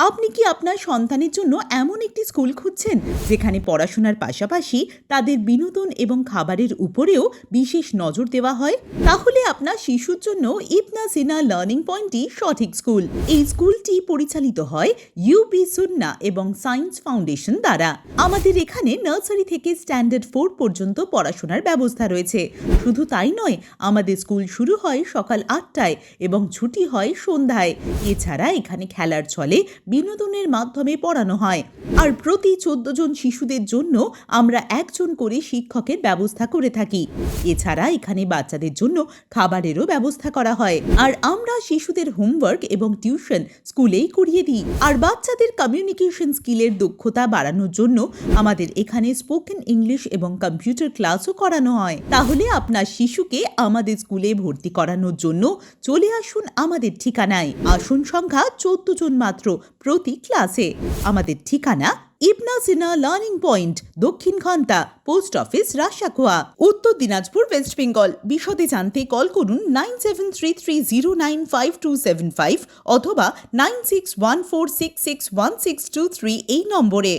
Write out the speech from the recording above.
আপনি কি আপনার সন্তানের জন্য এমন একটি স্কুল খুঁজছেন যেখানে পড়াশোনার পাশাপাশি তাদের বিনোদন এবং খাবারের উপরেও বিশেষ নজর দেওয়া হয়? তাহলে আপনার শিশুর জন্য ইবনা সিনা লার্নিং পয়েন্টই সঠিক স্কুল। এই স্কুলটি পরিচালিত হয় ইউবি সুন্না এবং সায়েন্স ফাউন্ডেশন দ্বারা। আমাদের এখানে নার্সারি থেকে স্ট্যান্ডার্ড 4 পর্যন্ত পড়াশোনার ব্যবস্থা রয়েছে। শুধু তাই নয়, আমাদের স্কুল শুরু হয় সকাল 8টায় এবং ছুটি হয় সন্ধ্যায়। এছাড়া এখানে খেলার ছলে বিনোদনের মাধ্যমে পড়ানো হয়। আর প্রতি 14 জন শিশুদের জন্য আমরা একজন করে শিক্ষকের ব্যবস্থা করে থাকি। এছাড়া এখানে বাচ্চাদের জন্য খাবারেরও ব্যবস্থা করা হয়। আর আমরা শিশুদের হোমওয়ার্ক এবং টিউশন স্কুলেই করিয়ে দিই। আর বাচ্চাদের কমিউনিকেশন স্কিলের দক্ষতা বাড়ানোর জন্য আমাদের এখানে স্পোকেন ইংলিশ এবং কম্পিউটার ক্লাসও করানো হয়। তাহলে আপনার শিশুকে আমাদের স্কুলে ভর্তি করানোর জন্য চলে আসুন আমাদের ঠিকানায়। আসন সংখ্যা 14 জন মাত্র প্রতি ক্লাসে। আমাদের ঠিকানা ইবনা সিনা লার্নিং পয়েন্ট, দক্ষিণ ঘন্টা, পোস্ট অফিস, রাশাখোয়া, উত্তর দিনাজপুর, ওয়েস্ট বেঙ্গল। বিশদে জানতে কল করুন 9733095275 অথবা 9614661623 এই নম্বরে।